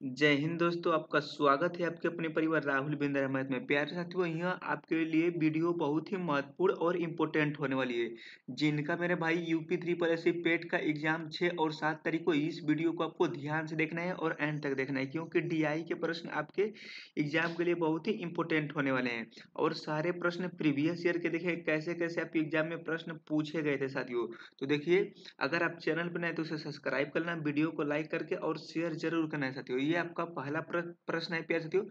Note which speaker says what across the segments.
Speaker 1: जय हिंद दोस्तों, आपका स्वागत है आपके अपने परिवार राहुल बिंद्रा मैथ में। प्यारे साथियों, यह आपके लिए वीडियो बहुत ही महत्वपूर्ण और इम्पोर्टेंट होने वाली है। जिनका मेरे भाई यूपी ट्रिपल एस सी पेट का एग्जाम 6 और 7 तारीख को, इस वीडियो को आपको ध्यान से देखना है और एंड तक देखना है, क्योंकि डीआई के प्रश्न आपके एग्जाम के लिए बहुत ही इंपॉर्टेंट होने वाले हैं। और सारे प्रश्न प्रीवियस ईयर के देखिए कैसे कैसे आपके एग्जाम में प्रश्न पूछे गए थे साथियों। तो देखिए, अगर आप चैनल पर नए तो उसे सब्सक्राइब करना, वीडियो को लाइक करके और शेयर जरूर करना है साथियों। ये आपका पहला प्रश्न है प्यारे साथियों।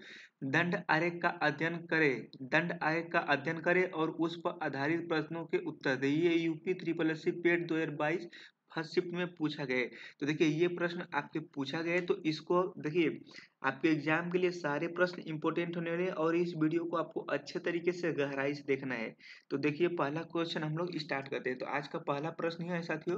Speaker 1: दंड आरेख का अध्ययन करें, दंड आरेख का अध्ययन करें और उस पर आधारित प्रश्नों के उत्तर दें। ये UP triple S C PET 2022 first shift में पूछा गया है। तो देखिए, ये प्रश्न आपके पूछा गया है, तो इसको देखिए, आपके एग्जाम के लिए सारे प्रश्न इंपॉर्टेंट होने वाले हैं और इस वीडियो को आपको अच्छे तरीके से गहराई से देखना है। तो देखिए, पहला क्वेश्चन हम लोग स्टार्ट करते हैं। तो आज का पहला प्रश्न यह है साथियों।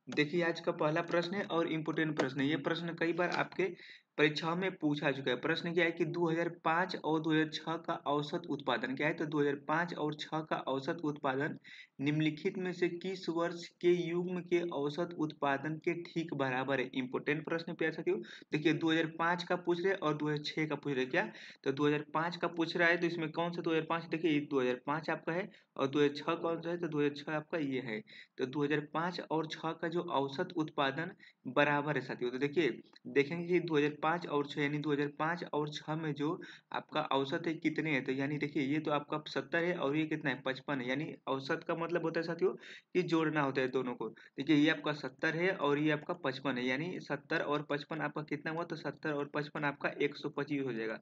Speaker 1: देखिए, आज का पहला प्रश्न है और इम्पोर्टेंट प्रश्न है। ये प्रश्न कई बार आपके परीक्षाओं में पूछा चुका है। प्रश्न क्या है कि 2005 और 2006 का औसत उत्पादन क्या है। तो 2005 और 6 का औसत उत्पादन निम्नलिखित में से किस वर्ष के युग्म के औसत उत्पादन के ठीक बराबर है। इंपॉर्टेंट प्रश्न है प्यारे साथियों। देखिए, 2005 का पूछ रहे और 2006 का पूछ रहे क्या। तो 2005 का पूछ रहा है, तो इसमें कौन सा 2005, देखिए 2005 आपका है और 2006 कौन सा है, तो 2006 आपका ये है। तो 2005 और 6 का जो औसत उत्पादन बराबर है साथियों। तो देखिए, देखेंगे कि 2005 और 6 यानी 2005 और 6 में जो आपका औसत है कितने हैं। तो यानी देखिए, ये तो आपका 70 है और ये कितना है, 55 है। यानी औसत का मतलब होता है साथियों कि जोड़ना होता है दोनों को। देखिए, ये आपका 70 है और ये आपका 55 है, यानी 70 और 55 आपका कितना हुआ, तो 70 और 55 आपका 125 हो जाएगा।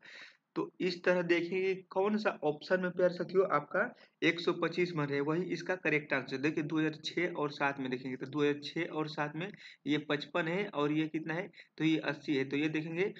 Speaker 1: तो इस तरह देखिए कौन सा ऑप्शन में प्यारे साथियों आपका 125 में रहे, वही इसका करेक्ट आंसर। देखिए, 2006 और 7 में देखेंगे तो 2006 और 7 में ये 55 है और ये कितना है, तो ये 80 है। तो ये देखेंगे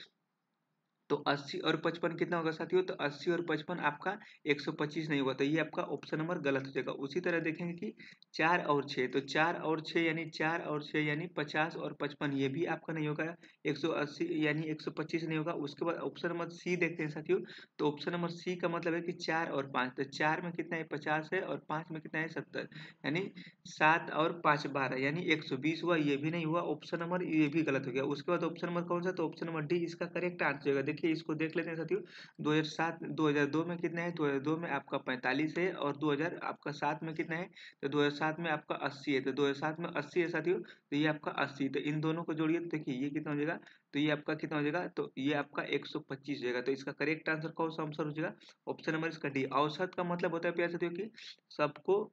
Speaker 1: तो 80 और 55 कितना होगा साथियों, तो 80 और 55 आपका 125 नहीं होगा। तो ये आपका ऑप्शन नंबर गलत हो जाएगा। उसी तरह देखेंगे कि 4 और 6, तो 4 और 6 यानी 4 और 6 यानी 50 और 55, ये भी आपका नहीं होगा। 180 यानी 125 नहीं होगा। उसके बाद ऑप्शन नंबर सी देखते हैं साथियों। तो ऑप्शन नंबर सी का मतलब है कि 4 और 5, तो 4 में कितना है, 50 है और 5 में कितना है, 70, यानी 7 और 5 12 यानी 120 हुआ। ये भी नहीं हुआ। ऑप्शन नंबर ये भी गलत हो गया। उसके बाद ऑप्शन नंबर कौन सा, तो ऑप्शन नंबर डी इसका करेक्ट आंसर होगा। देखिए, इसको देख लेते हैं साथियों। 2007 2002 में कितना है, 2002 में आपका 45 है और 2000 आपका 7 में कितना है, तो 2007 में आपका 80 है। तो 2007 में 80 है साथियों, तो ये आपका 80। तो इन दोनों को जोड़िए, तो देखिए ये कितना हो जाएगा, तो ये आपका कितना हो जाएगा, तो ये आपका 125 हो जाएगा। तो इसका करेक्ट आंसर कौन सा आंसर हो जाएगा, ऑप्शन नंबर इसका डी। औसत का मतलब होता है प्यारे साथियों कि सबको,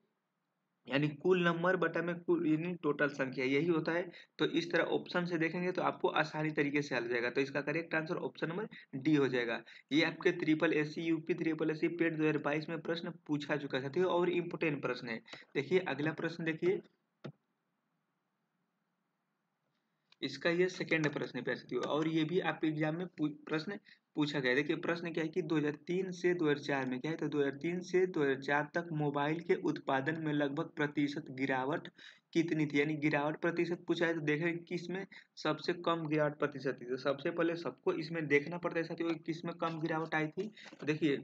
Speaker 1: यानी कुल नंबर बटा में कुल यानी टोटल संख्या, यही होता है। तो इस तरह ऑप्शन से देखेंगे तो आपको आसानी तरीके से हल हो जाएगा। तो इसका correct answer option number D हो जाएगा। ये आपके triple S C UP triple S C PET 2022 में प्रश्न पूछा चुका था और इम्पोर्टेंट प्रश्न है। देखिए, अगला प्रश्न देखिए, इसका ये सेकंड प्रश्न है प्यारे साथियों और ये भी आपके एग्जाम में प्रश्न पूछा गया है। देखिए, प्रश्न क्या है कि 2003 से 2004 में क्या है, तो 2003 से 2004 तक मोबाइल के उत्पादन में लगभग प्रतिशत गिरावट कितनी थी। यानी गिरावट प्रतिशत पूछा है, तो देखें कि इसमें सबसे कम गिरावट प्रतिशत थी। तो सबसे पहले सबको इसमें देखना पड़ता है साथियों कि किसमें कम गिरावट आई थी। तो देखिए,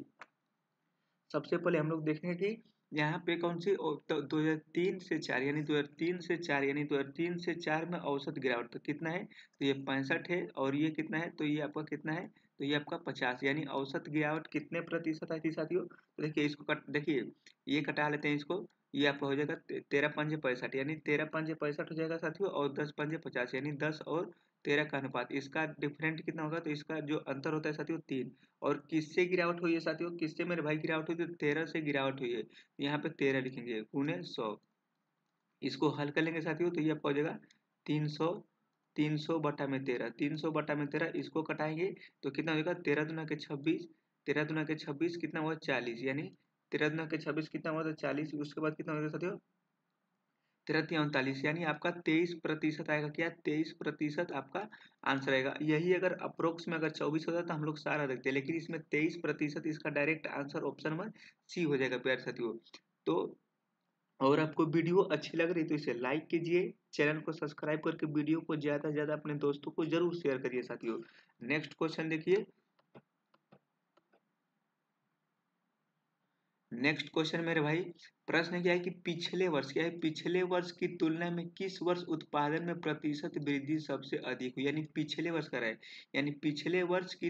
Speaker 1: सबसे पहले हम लोग देखेंगे कि यहाँ पे कौन सी तो 2003 से 4 यानी 2003 से 4 यानी 2003 से 4 में औसत गिरावट तो कितना है, तो ये 65 है और ये कितना है, तो ये आपका कितना है, तो ये आपका 50, यानी औसत गिरावट कितने प्रतिशत आई थी साथियों। तो देखिए, इसको देखिए, ये कटा लेते हैं इसको। ये आपका हो जाएगा 13 पंजे 65, यानी 13 पंजे 65 हो जाएगा साथियों और 10 पंजे 50, यानी 10 और 13 का अनुपात, इसका डिफरेंट कितना होगा, तो इसका जो अंतर होता है साथियों 3। और किससे गिरावट हुई है साथियों, किससे मेरे भाई गिरावट हुई, तो 13 से गिरावट हुई है। यहाँ पे 13 लिखेंगे गुणे 100, इसको हल कर लेंगे साथियों। तो ये आपका हो जाएगा 300, 300 बटा में 13, 300 बटा में 13, इसको कटाएंगे तो कितना हो जाएगा, 13 दुना के 26, 13 दुना के 26 कितना हुआ, 40, यानी 13 दुना के 26 कितना हुआ, तो 40। उसके बाद कितना हो जाएगा साथियों, 13 39, यानी आपका 23% आएगा। क्या 23% आपका आंसर आएगा। यही अगर अप्रोक्स में अगर 24 होता तो हम लोग सारा देखते हैं, लेकिन इसमें 23%, इसका direct answer option number C हो जाएगा प्यारे साथियों। तो और आपको वीडियो अच्छी लग रही है तो इसे लाइक कीजिए, चैनल को सब्सक्राइब करके वीडियो को ज्यादा से ज्यादा अपने दोस्तों को जरूर शेयर करिए साथियों। नेक्स्ट क्वेश्चन देखिए, नेक्स्ट क्वेश्चन मेरे भाई, प्रश्न क्या है कि पिछले वर्ष की तुलना में किस वर्ष उत्पादन में प्रतिशत वृद्धि सबसे अधिक हुई, यानी पिछले वर्ष का है, यानी पिछले वर्ष की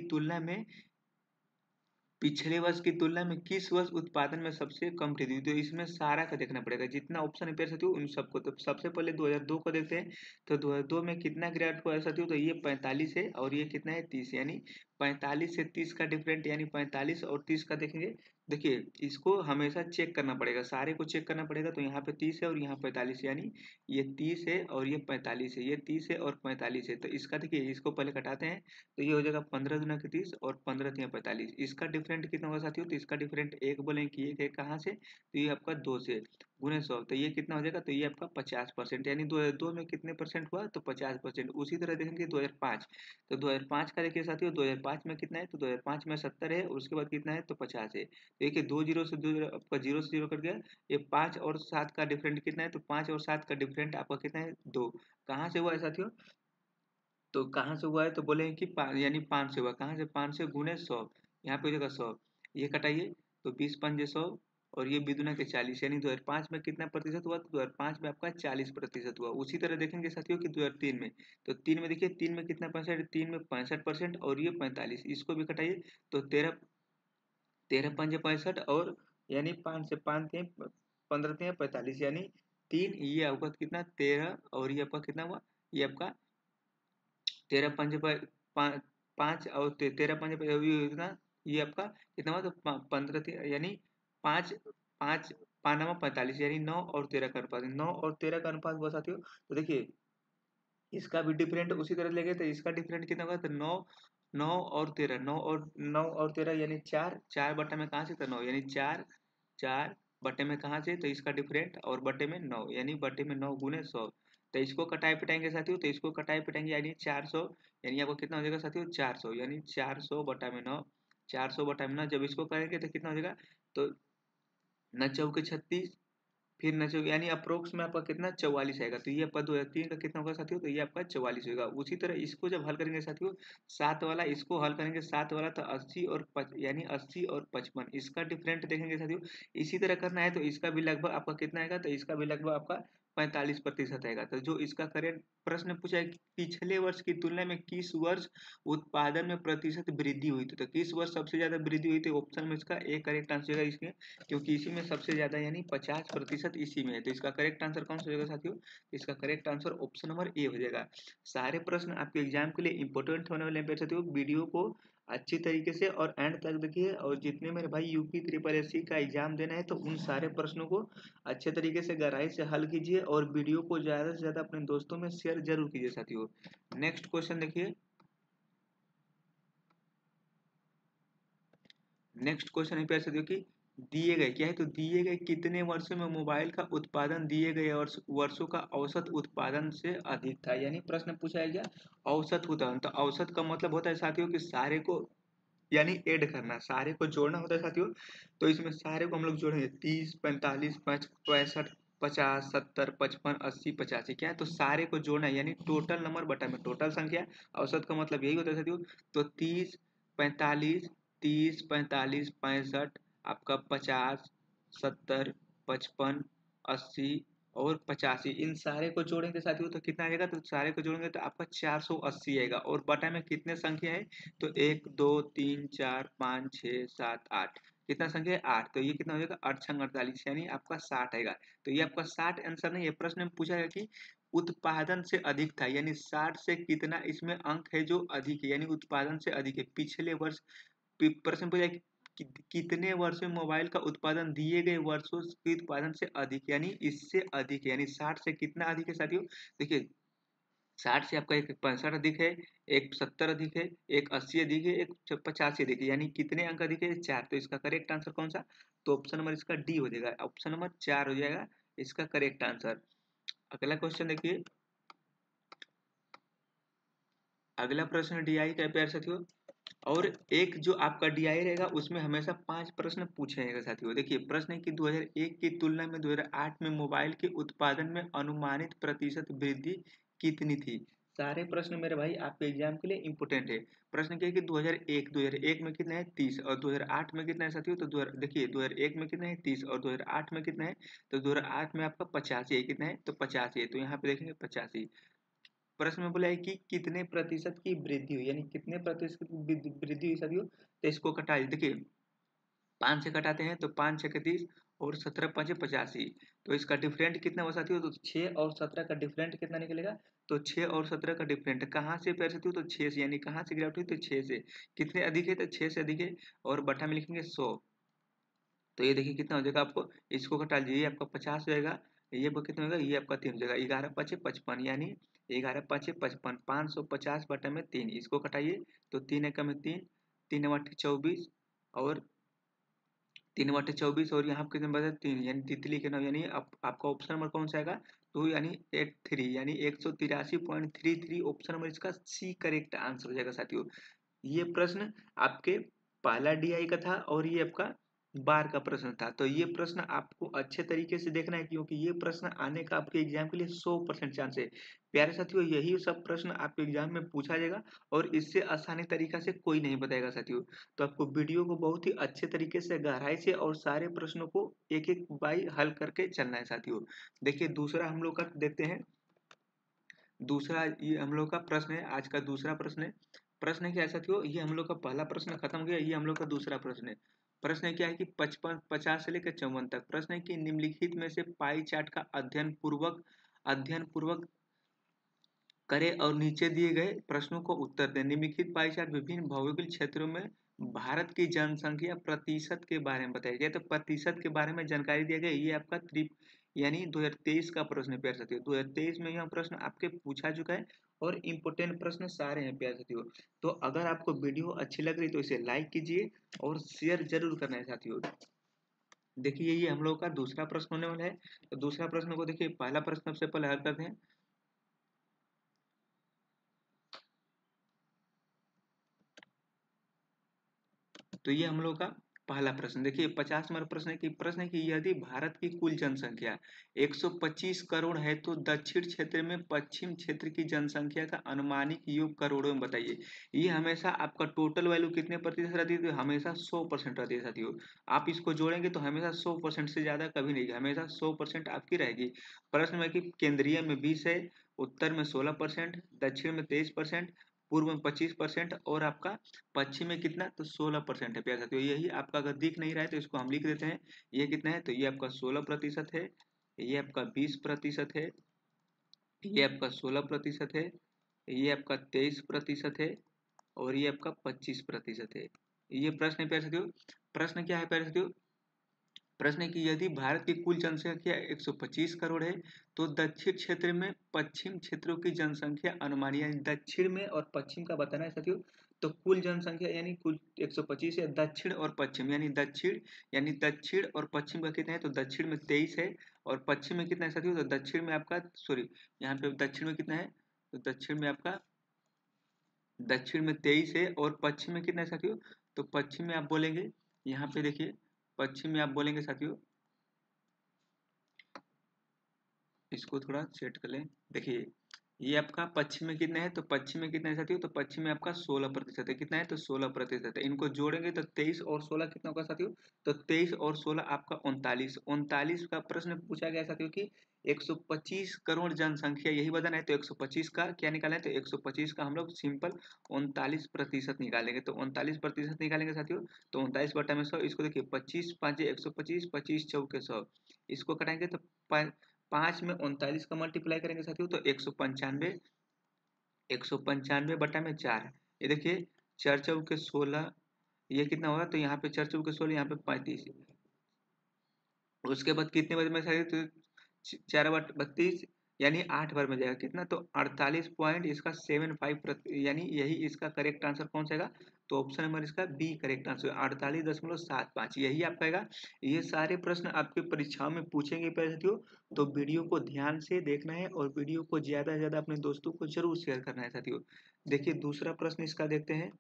Speaker 1: तुलना में किस वर्ष उत्पादन में सबसे कम वृद्धि हुई। तो इसमें सारा का देखना पड़ेगा, जितना ऑप्शन पेयर साथियों उन सबको। तो सबसे पहले 2002 को देखते हैं। तो 2002 में कितना गिरावट हुआ है साथियों, तो ये 45 है और ये कितना है 30, यानी 45 से 30 का डिफरेंट, यानी 45 और 30 का देखेंगे। देखिए इसको हमेशा चेक करना पड़ेगा, सारे को चेक करना पड़ेगा। तो यहाँ पे 30 है और यहाँ 45, यानी ये 30 है और ये 45 है, ये 30 है और 45 है। तो इसका देखिए, इसको पहले घटाते हैं। तो ये हो जाएगा 15 दूना के 30 और 15 तिया 45। इसका डिफरेंट कितना होगा साथियों, तो इसका डिफरेंट एक बोलेंगे कि एक है कहाँ से, तो ये आपका 2 से गुणे 100। तो ये कितना हो जाएगा, तो ये आपका 50%, यानी 2002 में कितने परसेंट हुआ, तो 50%। उसी तरह देखेंगे 2005। तो 2005 का देखिए साथियों, 2005 में कितना है, तो 2005 में 70 है और उसके बाद कितना है, तो 50 है। देखिए दो जीरो से दो आपका जीरो से जीरो कट गया। ये 5 और 7 का डिफरेंट कितना है, तो 5 और 7 का डिफरेंट आपका कितना है, 2। कहाँ से हुआ है साथियों, तो कहाँ से हुआ है, तो बोले कि यानी 5 से हुआ। कहाँ से, 5 से गुणे 100, यहाँ पे हो जाएगा 100। ये कटाइए, तो 20 पंजे 100 और ये बिदुना के 40, यानी 2005 में कितना प्रतिशत हुआ, तो 2005 में आपका 40% हुआ। उसी तरह देखेंगे साथियों कि 2003 में, तो 3 में देखिए 3 में कितना परसेंट, 3 में 65% और ये 45, इसको भी कटाइए। तो 13 13 पंजे 65 और यानी 5 से 5 थे 15 थे 45, यानी 3, ये आपका कितना 13 और ये आपका कितना हुआ, ये आपका 13 पंजे पाँच और 13 पंजे कितना, ये आपका कितना हुआ, तो 15 थे, यानी 5 5 पानामा 45, यानी 9 और 13 का अनुपात, 9 और 13 का अनुपात हुआ साथियों। तो देखिए इसका भी डिफरेंट उसी तरह ले गए, तो इसका डिफरेंट कितना होगा, तो 9 9 और 13, 9 और 13 यानी 4 4 बटा में कहाँ से, तो 9, यानी 4 4 बटे में कहाँ से, तो इसका डिफरेंट और बटे में 9, यानी बटे में 9 गुने 100। तो इसको कटाई पिटाएंगे साथियों, तो इसको कटाई पिटाएंगे यानी 400, यानी आपको कितना हो जाएगा साथियों 400, यानी 400 बटा में 9, 400 बटा में 9 जब इसको करेंगे तो कितना हो जाएगा, तो 9 चौके 36, फिर न जो यानी अप्रोक्स में आपका कितना 44 आएगा। तो ये आपका 2003 का कितना होगा साथियों, तो ये आपका 44 होगा। उसी तरह इसको जब हल करेंगे साथियों, सात वाला इसको हल करेंगे, सात वाला तो 80 और यानी 80 और 55, इसका डिफरेंट देखेंगे साथियों। इसी तरह करना है तो इसका भी लगभग आपका कितना आएगा, तो इसका भी लगभग आपका 45% आएगा। तो जो इसका करेंट प्रश्न पूछा है कि पिछले वर्ष की तुलना में किस वर्ष उत्पादन में प्रतिशत वृद्धि हुई थी, तो किस वर्ष सबसे ज्यादा वृद्धि हुई थी, ऑप्शन में इसका एक करेक्ट आंसर है इसके, क्योंकि इसी में सबसे ज्यादा यानी 50% इसी में है। तो इसका करेक्ट आंसर कौन सा हो जाएगा साथियों, इसका correct answer option number A हो जाएगा। सारे प्रश्न आपके एग्जाम के लिए इंपॉर्टेंट होने वाले हैं साथियों। वीडियो को अच्छी तरीके से और एंड तक देखिए, और जितने मेरे भाई यूपी ट्रिपल एससी का एग्जाम देना है तो उन सारे प्रश्नों को अच्छे तरीके से गहराई से हल कीजिए और वीडियो को ज्यादा से ज्यादा अपने दोस्तों में शेयर जरूर कीजिए साथियों। नेक्स्ट क्वेश्चन देखिए, नेक्स्ट क्वेश्चन है प्यारे साथियों की, दिए गए क्या है, तो दिए गए कितने वर्षों में मोबाइल का उत्पादन दिए गए वर्षों का औसत उत्पादन से अधिक था, यानी प्रश्न पूछा है क्या, औसत उत्पादन। तो औसत का मतलब होता है साथियों कि सारे को यानी ऐड करना, सारे को जोड़ना होता है साथियों। तो इसमें सारे को हम लोग जोड़ेंगे 30 45 65 50 70 55 80 85, क्या है, तो सारे को जोड़ना है, यानी टोटल नंबर बटा में टोटल संख्या। औसत का मतलब यही होता है साथियों। तो 30 45 30 45 65 आपका 50 70 55 80 और 85, इन सारे को जोड़ेंगे साथियों तो कितना आएगा, तो सारे को जोड़ेंगे तो आपका 480 आएगा। और बटा में कितने संख्या है, तो 1 2 3 4 5 6 7 8, कितना संख्या है 8। तो ये कितना हो जाएगा 8 छंग 48, यानी आपका 60 आएगा। तो ये आपका 60 आंसर नहीं है, प्रश्न में पूछा गया कि उत्पादन से अधिक था, यानी 60 से कितना इसमें अंक है जो अधिक है, यानी उत्पादन से अधिक है। पिछले वर्ष प्रश्न पूछा है कि कितने वर्ष में मोबाइल का उत्पादन दिए गए वर्षों के उत्पादन से अधिक, यानी इससे अधिक है, यानी 60 से कितना अधिक है साथियों। देखिए 60 से आपका एक 65 अधिक है, एक 70 अधिक है, एक 80 अधिक है, एक 85 अधिक है, यानी कितने अंक अधिक है, 4। तो इसका करेक्ट आंसर कौन सा, तो ऑप्शन नंबर इसका डी हो जाएगा, ऑप्शन नंबर 4 हो जाएगा इसका करेक्ट आंसर। अगला क्वेश्चन देखिए, अगला प्रश्न डीआई का है प्यारे साथियों। और एक जो आपका डीआई रहेगा उसमें हमेशा 5 प्रश्न पूछे जाएंगे साथियों। देखिए प्रश्न है कि 2001 की तुलना में 2008 में मोबाइल के उत्पादन में अनुमानित प्रतिशत वृद्धि कितनी थी। सारे प्रश्न मेरे भाई आपके एग्जाम के लिए इंपोर्टेंट है। प्रश्न क्या है कि 2001 में कितना है 30 और 2008 में कितना है साथियों, तो देखिए 2001 में कितना है 30 और 2008 में कितना है, तो 2008 में आपका 85 है, कितना है तो 85 है, तो यहाँ पे देखेंगे 85। प्रश्न में बोला है कि कितने प्रतिशत की वृद्धि हुई, यानी कितने प्रतिशत की वृद्धि हुई साथियों, तो इसको घटा देखिए 5 से घटाते हैं तो 5 छः 30 और 17 5 85, तो इसका डिफरेंट कितना हुआ साथियों, तो 6 और 17 का डिफरेंट कितना निकलेगा, तो 6 और 17 का डिफरेंट कहाँ से पैर साथियों, तो 6 से, यानी कहाँ से गिरावट हुई, तो 6 से। कितने अधिक है, तो 6 से अधिक है, और बटा में लिखेंगे 100, तो ये देखिए कितना हो जाएगा आपको, इसको घटा लीजिए, ये आपका 50 हो जाएगा, ये आपका कितना होगा, ये आपका 3 हो जाएगा, 11 5 55, यानी 11 5 55, 550 बटा में 3, इसको घटाइए तो 3 एकम में 3, 3 8 24, और 3/24, और यहाँ पे कितने बचे 3, यानी तितली के नाम, यानी आपका ऑप्शन नंबर कौन सा आएगा, तो यानी 83, यानी 183.33, ऑप्शन नंबर इसका सी करेक्ट आंसर हो जाएगा साथियों। ये प्रश्न आपके पहला डीआई का था और ये आपका बार का प्रश्न था, तो ये प्रश्न आपको अच्छे तरीके से देखना है, क्योंकि ये प्रश्न आने का आपके एग्जाम के लिए 100% चांस है। प्यारे साथियों, यही सब प्रश्न आपके एग्जाम में पूछा जाएगा और इससे आसानी तरीका से कोई नहीं बताएगा साथियों। तो आपको वीडियो को बहुत ही अच्छे तरीके से गहराई से और सारे प्रश्नों को एक एक बाई हल करके चलना है साथियों। देखिए दूसरा हम लोग का देखते हैं, दूसरा ये हम लोग का प्रश्न है, आज का दूसरा प्रश्न है। प्रश्न क्या है साथियों, ये हम लोग का पहला प्रश्न खत्म हो गया, ये हम लोग का दूसरा प्रश्न है। प्रश्न क्या है कि 55 50 से लेकर 54 तक प्रश्न है कि निम्नलिखित में से पाई चार्ट का अध्ययन पूर्वक करें और नीचे दिए गए प्रश्नों को उत्तर दें। निम्नलिखित पाई चार्ट विभिन्न भौगोलिक क्षेत्रों में भारत की जनसंख्या प्रतिशत के बारे में बताया गया, तो प्रतिशत के बारे में जानकारी दिया गया, ये आपका यानी 2023 का प्रश्न है प्यारे साथियों। 2023 में यह प्रश्न आपके पूछा चुका है और इम्पोर्टेंट प्रश्न सारे हैं प्यारे साथियों। तो अगर आपको वीडियो अच्छी लग रही तो इसे लाइक कीजिए और शेयर जरूर करना है साथियों। देखिए ये हम लोग का दूसरा प्रश्न होने वाला है, तो दूसरा प्रश्न को देखिए, पहला प्रश्न सबसे पहले हल करते हैं। तो ये हम लोग का पहला प्रश्न, देखिए 50 नंबर प्रश्न है कि यदि भारत की कुल जनसंख्या 125 करोड़ है तो दक्षिण क्षेत्र में पश्चिम क्षेत्र की जनसंख्या का अनुमानिक योग करोड़ों में बताइए। ये हमेशा आपका टोटल वैल्यू कितने प्रतिशत रहती है, तो हमेशा 100% रहती है साथियों। आप इसको जोड़ेंगे तो हमेशा 100% से ज्यादा कभी नहीं, हमेशा 100% आपकी रहेगी। प्रश्न में कि केंद्रीय में 20 है, उत्तर में 16%, दक्षिण में 23%, पूर्व में 25% और आपका पश्चिम में कितना, तो 16% है प्यारे साथियों। यही आपका अगर दिख नहीं रहा है तो इसको हम लिख देते हैं, ये कितना है, तो ये आपका 16% है, ये आपका 20% है, ये आपका 16% है, ये आपका 23% है, और ये आपका 25% है। ये प्रश्न है प्यारे साथियों। प्रश्न क्या है प्यारे साथियों, प्रश्न है कि यदि भारत की कुल जनसंख्या 125 करोड़ है तो दक्षिण क्षेत्र में पश्चिम क्षेत्रों की जनसंख्या अनुमानित, यानी दक्षिण में और पश्चिम का बताना है साथियों। तो कुल जनसंख्या यानी कुल 125 है, दक्षिण और पश्चिम, यानी दक्षिण और पश्चिम का कितना है, तो दक्षिण में 23 है और पश्चिम में कितना है साथियों, तो दक्षिण में आपका सॉरी, यहाँ पे दक्षिण में कितना है, तो दक्षिण में 23 है और पश्चिम में कितना है साथियों, तो पश्चिम में आप बोलेंगे, यहाँ पे देखिए पश्चिम में आप बोलेंगे साथियों, इसको थोड़ा सेट कर लें। देखिए ये आपका पश्चिम में कितना है, तो पश्चिम में कितना है साथियों, तो पश्चिम में आपका 16% है, कितना है, तो 16% है। इनको जोड़ेंगे तो 23 और 16 कितना होगा साथियों, तो 23 और 16 आपका 39, 39 का प्रश्न पूछा गया साथियों कि 125 करोड़ जनसंख्या यही बताना है, तो 125 का क्या निकालना है, तो 125 का हम लोग सिंपल 39% निकालेंगे, तो 39% निकालेंगे साथियों, तो 39/100, इसको देखिए 25 5 125, 25 चौके 100, इसको कटाएंगे तो 5 में 39 का मल्टीप्लाई करेंगे साथियों, तो 195 ये देखिए 4 चौके 16, ये कितना होगा, तो यहाँ पे 4 चौके 16, यहाँ पे 35, उसके बाद कितने बजे में साथियों, तो 4/32, यानी 8 बार में जाएगा कितना, तो 48 पॉइंट इसका 75, यानी यही इसका करेक्ट आंसर कौन सा आएगा, तो ऑप्शन नंबर इसका बी करेक्ट आंसर 48.75, यही आपका आएगा। ये सारे प्रश्न आपके परीक्षाओं में पूछेंगे पहले साथियों, तो वीडियो को ध्यान से देखना है और वीडियो को ज्यादा से ज्यादा अपने दोस्तों को जरूर शेयर करना है साथियों। देखिए दूसरा प्रश्न इसका देखते हैं।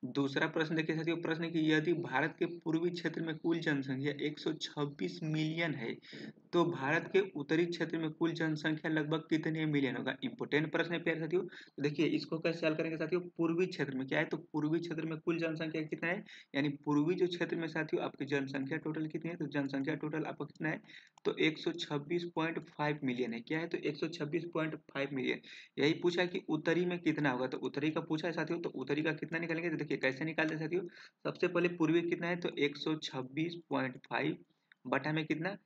Speaker 1: दूसरा प्रश्न देखिए साथियों, प्रश्न है कि यदि भारत के पूर्वी क्षेत्र में कुल जनसंख्या 126 मिलियन है, तो भारत के उत्तरी क्षेत्र में कुल जनसंख्या लगभग कितने मिलियन होगा। इंपोर्टेंट प्रश्न है प्यारे साथियों। तो देखिए इसको कैसे हल करेंगे साथियों, पूर्वी क्षेत्र में क्या है, तो पूर्वी क्षेत्र में कुल जनसंख्या कितना है, यानी पूर्वी जो क्षेत्र में साथियों आपकी जनसंख्या टोटल कितनी है, तो जनसंख्या टोटल आपका कितना है, तो 126.5 मिलियन है। क्या है, तो 126.5 मिलियन। यही पूछा है कि उत्तरी में कितना होगा, तो उत्तरी का पूछा है साथियों, तो उत्तरी का कितना निकालेंगे, तो देखिए कैसे निकालते हैं साथियों। सबसे पहले पूर्वी कितना है, तो 126.5 बटा में कितना,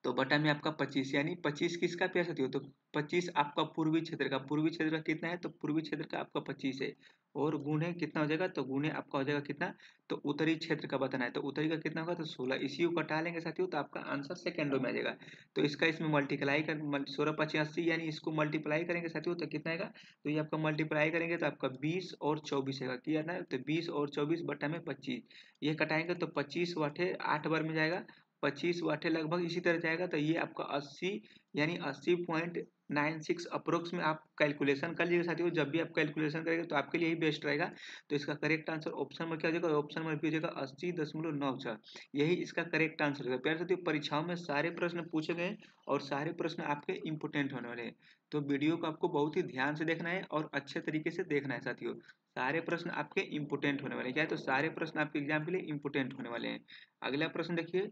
Speaker 1: तो बटा में आपका 25, यानी 25 किसका प्यार साथियों, तो 25 आपका पूर्वी क्षेत्र का, पूर्वी क्षेत्र का कितना है, तो पूर्वी क्षेत्र का आपका 25 है, और गुणे कितना हो जाएगा, तो गुणे आपका हो जाएगा कितना, तो उत्तरी क्षेत्र का बताना है, तो उत्तरी का कितना होगा, तो 16। इसी को कटा लेंगे साथियों, तो आपका आंसर सेकेंड रो में आ जाएगा। तो इसका इसमें मल्टीप्लाई कर 16 25 80, यानी इसको मल्टीप्लाई करेंगे साथियों, तो कितना आएगा, तो ये आपका मल्टीप्लाई करेंगे तो आपका 20 और 24 आएगा, किया ना, तो 20 और 24 बटा में 25, ये कटाएंगे तो 25 वाटे 8 बार में जाएगा, 25 वाटे लगभग इसी तरह जाएगा, तो ये आपका 80, यानी 80.96 अप्रोक्स में आप कैलकुलेशन कर लीजिए साथियों। जब भी आप कैलकुलेशन करेंगे तो आपके लिए ही बेस्ट रहेगा। तो इसका करेक्ट आंसर ऑप्शन में क्या हो जाएगा, ऑप्शन में भी हो जाएगा 80.96, यही इसका करेक्ट आंसर होगा। प्यारे साथियों परीक्षाओं में सारे प्रश्न पूछे गए और सारे प्रश्न आपके इंपोर्टेंट होने वाले हैं, तो वीडियो को आपको बहुत ही ध्यान से देखना है और अच्छे तरीके से देखना है साथियों। सारे प्रश्न आपके इंपोर्टेंट होने वाले हैं, क्या है, तो सारे प्रश्न आपके एग्जाम के लिए इंपोर्टेंट होने वाले हैं। अगला प्रश्न देखिए,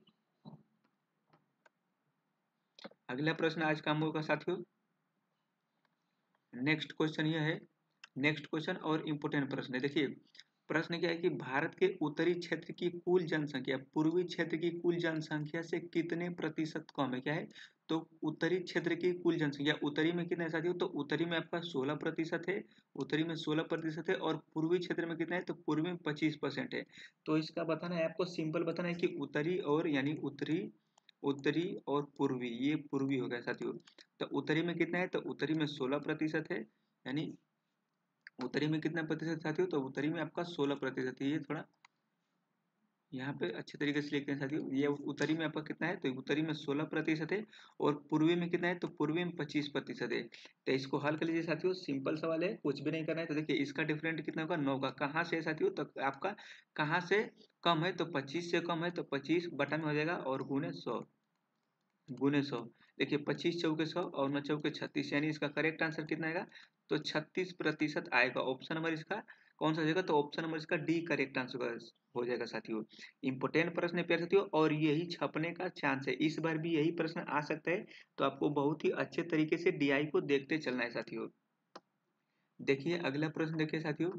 Speaker 1: अगला प्रश्न आज का हम लोग का साथियों, नेक्स्ट क्वेश्चन ये है, नेक्स्ट क्वेश्चन और इम्पोर्टेंट प्रश्न है। देखिए प्रश्न क्या है कि भारत के उत्तरी क्षेत्र की कुल जनसंख्या पूर्वी क्षेत्र की कुल जनसंख्या से कितने प्रतिशत कम है। क्या है, तो उत्तरी क्षेत्र की कुल जनसंख्या उत्तरी में कितना है साथियों, तो उत्तरी में आपका 16% है, उत्तरी में 16% है, और पूर्वी क्षेत्र में कितना है, तो पूर्वी में 25% है। तो इसका बताना है आपको, सिंपल बताना है कि उत्तरी और यानी उत्तरी, उत्तरी और पूर्वी, ये पूर्वी हो गया साथियों। तो उत्तरी में कितना है, तो उत्तरी में 16% है, यानी उत्तरी में कितना प्रतिशत साथियों, तो उत्तरी में आपका 16% है। ये थोड़ा यहाँ पे अच्छे तरीके से लिखते हैं साथियों, ये उत्तरी में आपका कितना है, तो उत्तरी में 16% है, और पूर्वी में कितना है, तो पूर्वी में 25% है। तो इसको हल कर लीजिए साथियों, सिंपल सवाल है, कुछ भी नहीं करना है। तो देखिए इसका डिफरेंट कितना होगा, 9 का। कहाँ से है साथियों, तो आपका कहाँ से कम है, तो 25 से कम है, तो 25 बटा में हो जाएगा और गुणे 100, गुने 100। देखिए 25 चौके 100 और 9 चौके 36, यानी इसका करेक्ट आंसर कितना आएगा, तो 36% आएगा। ऑप्शन नंबर इसका कौन सा हो जाएगा, तो ऑप्शन नंबर इसका डी करेक्ट आंसर हो जाएगा साथियों। इंपोर्टेंट प्रश्न है प्यारे साथियों, और यही छपने का चांस है, इस बार भी यही प्रश्न आ सकता है। तो आपको बहुत ही अच्छे तरीके से डीआई को देखते चलना है साथियों। देखिए अगला प्रश्न देखिए साथियों,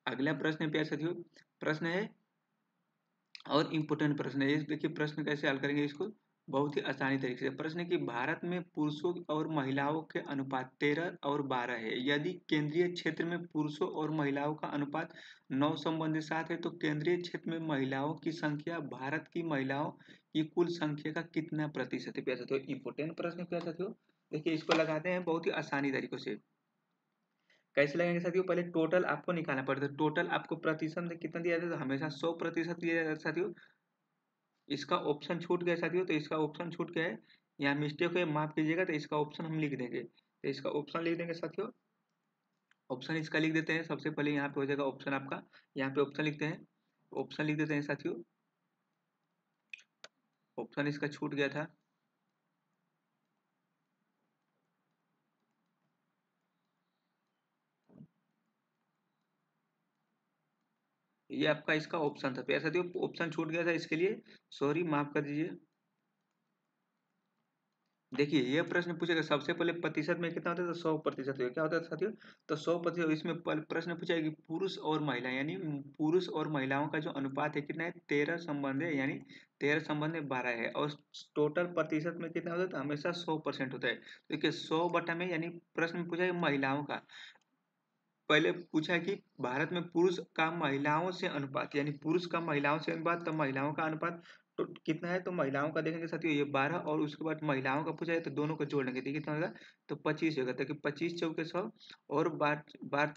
Speaker 1: अगला प्रश्न है प्यारे साथियों, प्रश्न है और इम्पोर्टेंट प्रश्न है। देखिए प्रश्न कैसे हल करेंगे इसको, बहुत ही आसानी तरीके से। प्रश्न है कि भारत में पुरुषों और महिलाओं के अनुपात 13 और 12 है। यदि केंद्रीय क्षेत्र में पुरुषों और महिलाओं का अनुपात 9:7 है, तो केंद्रीय क्षेत्र में महिलाओं की संख्या भारत की महिलाओं की कुल संख्या का कितना प्रतिशत है। प्यारे साथियों इम्पोर्टेंट प्रश्न है प्यारे साथियों। देखिए इसको लगाते हैं बहुत ही आसानी तरीकों से। कैसे लगेंगे साथियों, पहले टोटल आपको निकालना पड़ता है। टोटल आपको प्रतिशत में कितना दिया जाता है, तो हमेशा 100% दिया जाता है साथियों। इसका ऑप्शन छूट गया साथियों, तो इसका ऑप्शन छूट गया है, यहाँ मिस्टेक है, माफ कीजिएगा। तो इसका ऑप्शन हम लिख देंगे, तो इसका ऑप्शन लिख देंगे साथियों। ऑप्शन इसका लिख देते हैं, सबसे पहले यहाँ पे हो जाएगा ऑप्शन आपका, यहाँ पे ऑप्शन लिखते हैं, ऑप्शन लिख देते हैं साथियों। ऑप्शन इसका छूट गया था, ये आपका इसका ऑप्शन था प्यारे साथियों, ऑप्शन छूट गया था, इसके लिए सॉरी, माफ कर दीजिए। देखिए ये प्रश्न पूछेगा सबसे पहले प्रतिशत में कितना होता है, तो 100% क्या होता है साथियों, तो 100%। इसमें प्रश्न पूछा है कि पुरुष और महिला, यानी पुरुष और महिलाओं का जो अनुपात है कितना है, 13 संबंध है, यानी 13 संबंध में 12 है। और टोटल प्रतिशत में कितना होता है, तो हमेशा 100% होता है। देखिए 100 बटा में, यानी प्रश्न में पूछा है महिलाओं का, पहले पूछा है कि भारत में पुरुष का महिलाओं से अनुपात, यानी पुरुष का महिलाओं से अनुपात, तो महिलाओं का अनुपात तो कितना है, तो महिलाओं का देखेंगे साथियों ये 12, और उसके बाद महिलाओं का पूछा है, तो दोनों को जोड़ लेंगे, तो कितना होगा, तो 25 होगा। तो 25 चौके 100 और बार बार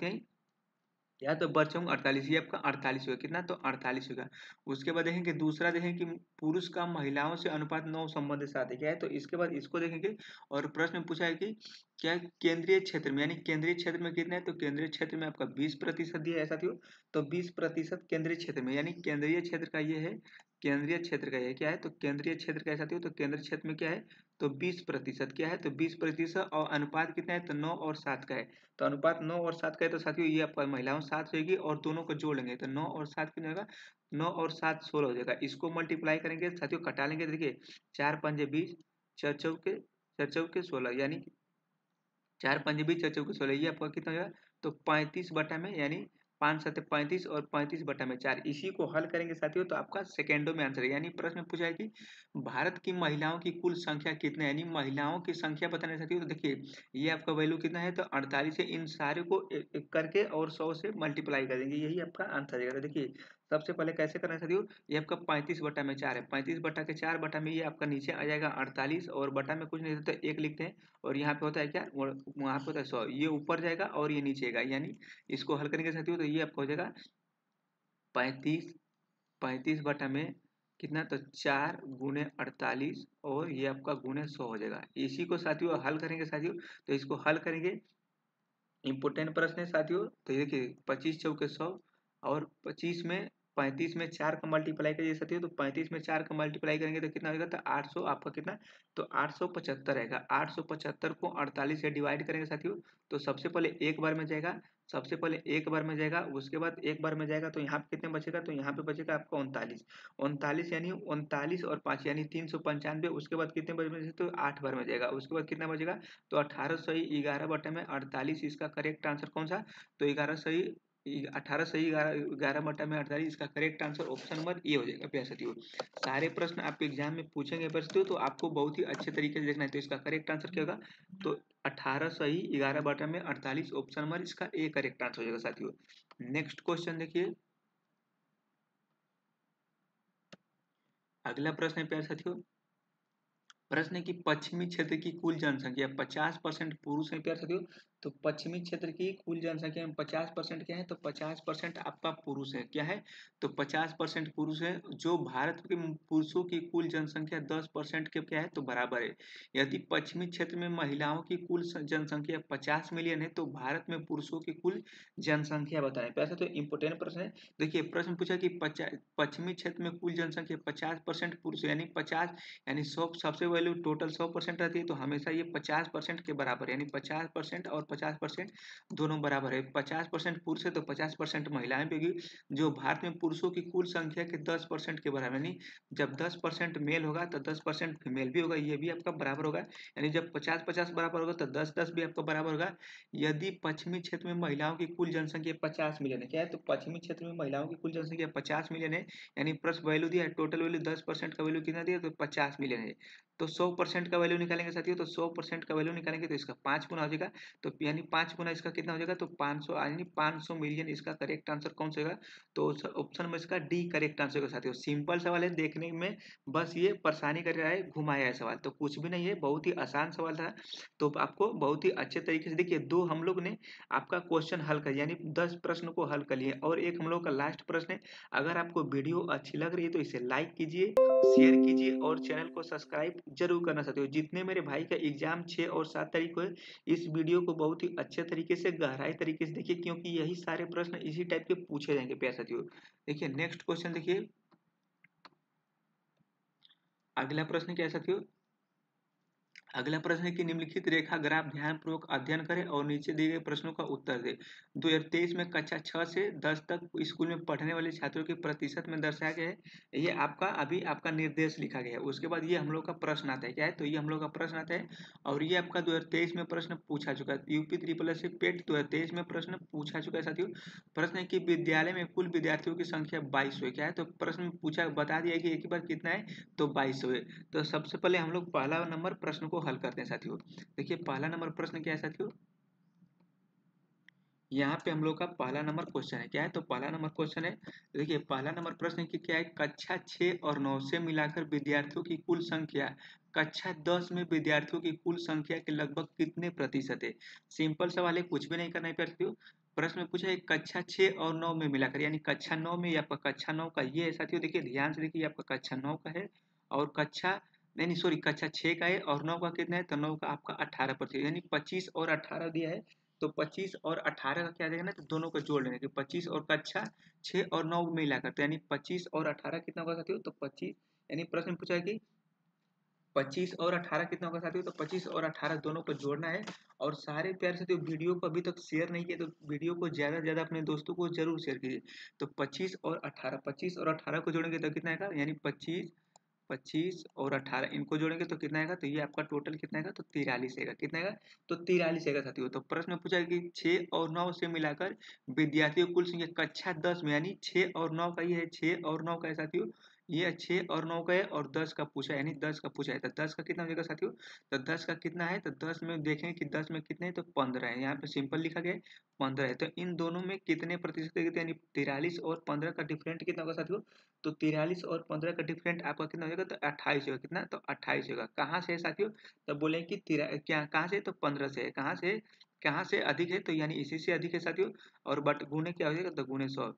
Speaker 1: या तो बच्चों 48, ये आपका 48 होगा, कितना तो 48 होगा। उसके बाद देखेंगे दूसरा, देखेंगे कि पुरुष का महिलाओं से अनुपात 9 संबंध के साथ है, क्या है तो इसके बाद इसको देखेंगे। और प्रश्न में पूछा है कि क्या केंद्रीय क्षेत्र में, यानी केंद्रीय क्षेत्र में कितना है, तो केंद्रीय क्षेत्र में आपका 20% दिया है ऐसा थी। तो 20% केंद्रीय क्षेत्र में, यानी केंद्रीय क्षेत्र का ये है, केंद्रीय क्षेत्र का ये क्या है, तो केंद्रीय क्षेत्र का ऐसा थी। तो केंद्रीय क्षेत्र में क्या है, तो 20% क्या है, तो 20%, और अनुपात कितना है, तो 9 और 7 का है। तो अनुपात 9 और 7 का है, तो साथियों ये आपका महिलाओं 7 होगी, और दोनों को जोड़ लेंगे तो 9 और 7 कितना होगा, 9 और 7 16 हो जाएगा। इसको मल्टीप्लाई करेंगे साथियों, कटा लेंगे, देखिए 4 पंजे 20, 4 चौके 16, यानी 4 पंजे 20, 4 चौके 16, ये आपका कितना होगा, तो 35 बटा में, यानी 5 सत्ते 35 और 35 बटा में 4, इसी को हल करेंगे साथियों तो आपका सेकेंडों में आंसर है। यानी प्रश्न में पूछा है कि भारत की महिलाओं की कुल संख्या कितनी है, यानी महिलाओं की संख्या बताने साथियों। तो देखिए ये आपका वैल्यू कितना है, तो 48 है, इन सारे को एक करके और 100 से मल्टीप्लाई कर देंगे, यही आपका आंसर है। तो देखिए सबसे पहले कैसे करना है साथियों, ये आपका 35 बटा में 4 है, 35 बटा के 4 बटा में ये आपका नीचे आ जाएगा 48, और बटा में कुछ नहीं होता एक लिखते हैं, और यहाँ पे होता है क्या, वहाँ पे होता है 100, ये ऊपर जाएगा और ये नीचे आएगा, यानी इसको हल करेंगे साथियों तो ये आपका हो जाएगा 35, 35 बटा में कितना, तो 4 गुणे 48, और ये आपका गुणे 100 हो जाएगा। इसी को साथियों हल करेंगे साथियों, तो इसको हल करेंगे, इम्पोर्टेंट प्रश्न है साथियों। तो ये देखिए 25 चौके 100, और 25 में 35 में 4 का मल्टीप्लाई करिए साथियों, तो 35 में 4 का मल्टीप्लाई करेंगे तो कितना होगा, तो 800 आपका कितना, तो 875 रहेगा। 875 को 48 से डिवाइड करेंगे साथियों, तो सबसे पहले एक बार में जाएगा, सबसे पहले एक बार में जाएगा, उसके बाद एक बार में जाएगा, तो यहाँ पे कितने बचेगा, तो यहाँ पे बचेगा आपका 39, 39 यानी 39 और 5 यानी 395। उसके बाद कितने बचे, तो 8 बार में जाएगा, उसके बाद कितना बचेगा, तो 1811 बटे में 48, इसका करेक्ट आंसर कौन सा, तो 1811 बटा में 48, इसका correct answer option number A हो जाएगा प्यारे साथियों। सारे प्रश्न आपके एग्जाम में पूछेंगे प्यारे साथियों, तो आपको बहुत ही अच्छे तरीके से देखना है। तो इसका करेक्ट आंसर क्या होगा, तो 1811 बटा में 48, ऑप्शन नंबर इसका ए करेक्ट आंसर हो जाएगा साथियों। नेक्स्ट क्वेश्चन देखिए, अगला प्रश्न है प्यारे साथियों, प्रश्न है कि पश्चिमी क्षेत्र की कुल जनसंख्या 50% पुरुष है प्यारे साथियों। तो पश्चिमी क्षेत्र की कुल जनसंख्या में 50% क्या है, तो 50% आपका पुरुष है, क्या है, तो 50% पुरुष है, जो भारत के पुरुषों की कुल जनसंख्या 10% के क्या है, तो बराबर है। यदि पश्चिमी क्षेत्र में महिलाओं की कुल जनसंख्या 50 मिलियन है, तो भारत में पुरुषों की कुल जनसंख्या बताएं। पैसा तो इंपोर्टेंट प्रश्न है। देखिए प्रश्न पूछा कि पश्चिमी क्षेत्र में कुल जनसंख्या 50% पुरुष, यानी 50, यानी 100 सबसे वैल्यू टोटल 100% रहती है, तो हमेशा ये 50% के बराबर, यानी 50% और 50% दोनों बराबर है। 50% पुरुष है तो 50% महिलाएं भी होगी, जो भारत में पुरुषों की कुल संख्या के 10% के बराबर, यानी जब 10% मेल होगा तो 10% फीमेल भी होगा, ये भी आपका बराबर होगा। यानी जब 50-50 बराबर होगा तो 10-10 भी आपका बराबर होगा। यदि पश्चिमी क्षेत्र में महिलाओं की कुल जनसंख्या 50 मिलियन है, क्या है, तो पश्चिमी क्षेत्र में महिलाओं की कुल जनसंख्या 50 मिलियन है, यानी प्लस वैल्यू दिया है, टोटल वैल्यू 10% का वैल्यू कितना दिया, तो 50 मिलियन है। तो 100% का वैल्यू निकालेंगे साथियों, तो 100% का वैल्यू निकालेंगे तो इसका 5 गुना हो जाएगा, तो यानी 5 गुना इसका कितना हो जाएगा, तो 500, यानी 500 मिलियन इसका करेक्ट आंसर कौन सा होगा, तो ऑप्शन में इसका डी करेक्ट आंसर होगा साथियों। सिंपल सवाल है देखने में, बस ये परेशानी कर रहा है, घुमाया है सवाल, तो कुछ भी नहीं है, बहुत ही आसान सवाल था। तो आपको बहुत ही अच्छे तरीके से देखिए, दो हम लोग ने आपका क्वेश्चन हल कर, यानी 10 प्रश्न को हल कर लिए, और एक हम लोग का लास्ट प्रश्न है। अगर आपको वीडियो अच्छी लग रही है तो इसे लाइक कीजिए, शेयर कीजिए, और चैनल को सब्सक्राइब जरूर करना चाहते हो। जितने मेरे भाई का एग्जाम 6 और 7 तारीख को है, इस वीडियो को बहुत ही अच्छे तरीके से गहराई तरीके से देखिए, क्योंकि यही सारे प्रश्न इसी टाइप के पूछे जाएंगे प्यारे साथियों। देखिए नेक्स्ट क्वेश्चन देखिए, अगला प्रश्न क्या है साथियों, अगला प्रश्न है कि निम्नलिखित रेखा ग्राफ ध्यानपूर्वक अध्ययन करें और नीचे दिए गए प्रश्नों का उत्तर दें। 2023 में कक्षा 6 से 10 तक स्कूल में पढ़ने वाले छात्रों के प्रतिशत में दर्शाया गया है। ये आपका अभी आपका निर्देश लिखा गया है। उसके बाद ये हम लोग का प्रश्न आता है, क्या है, तो ये हम लोग का प्रश्न आता है, और ये आपका 2023 में प्रश्न पूछा चुका है। यूपी ट्रिपल एस पेट 2023 में प्रश्न पूछा चुका है साथियों। प्रश्न है कि विद्यालय में कुल विद्यार्थियों की संख्या 22 है, क्या है, तो प्रश्न पूछा बता दिया कि एक ही बार कितना है, तो 22 है। तो सबसे पहले हम लोग पहला नंबर प्रश्न को हल करते हैं साथियों। देखिए पहला नंबर प्रश्न क्या है साथियों, यहाँ पे हम लोग का पहला नंबर क्वेश्चन है, क्या है, तो पहला नंबर क्वेश्चन है। देखिए पहला नंबर प्रश्न की क्या है, कक्षा 6 और 9 से मिलाकर विद्यार्थियों की कुल संख्या कक्षा 10 में विद्यार्थियों की कुल संख्या के लगभग कितने प्रतिशत है। सिंपल सवाल है, कुछ भी नहीं करना है साथियों। प्रश्न में पूछा है कक्षा 6 और 9 में मिलाकर, यानी कक्षा 9 में, ये आपका कक्षा 9 का ये है साथियों। देखिए ध्यान से देखिए, आपका कक्षा 9 का है और कक्षा नहीं नहीं सॉरी कक्षा 6 का है और 9 का कितना है, तो 9 का आपका 18%, यानी 25 और 18 दिया है। तो 25 और 18 का क्या देगा ना, तो दोनों को जोड़ लेंगे कि 25 और कक्षा 6 और 9 में मिलाकर, तो यानी 25 और 18 कितना होगा साथियों, तो 25, यानी प्रश्न में पूछा है कि 25 और 18 कितना होगा साथियों, तो 25 और 18 दोनों को जोड़ना है। और सारे प्यारे साथियों वीडियो को अभी तक शेयर नहीं किया तो वीडियो को ज़्यादा से ज़्यादा अपने दोस्तों को जरूर शेयर कीजिए। तो 25 और 18 को जोड़ेंगे तो कितना आएगा, यानी 25 25 और 18 इनको जोड़ेंगे तो कितना आएगा, तो ये आपका टोटल कितना आएगा, तो 43 आएगा। कितना आएगा, तो 43 आएगा साथियों। तो प्रश्न में पूछा है कि 6 और 9 से मिलाकर विद्यार्थियों की कुल संख्या कक्षा 10 में, यानी 6 और 9 का ये है, 6 और 9 का है साथियों, ये 6 और 9 का है और 10 का पूछा है, यानी 10 का पूछा है। तो 10 का कितना हो जाएगा साथियों, तो 10 का कितना है, तो 10 में देखेंगे कि 10 में कितने हैं, तो 15 है। यहाँ पे सिंपल लिखा गया है 15 है। तो इन दोनों में कितने प्रतिशत है, यानी 43 और 15 का डिफरेंट कितना होगा साथियों, तो 43 और 15 का डिफरेंट आपका कितना हो जाएगा, तो 28 होगा। कितना, तो 28 होगा। कहाँ से है साथियों, तो बोले कि क्या कहाँ से, तो 15 से है। कहाँ से अधिक है, तो यानी इसी से अधिक है साथियों। और बट गुणे क्या हो जाएगा, तो गुणे 100।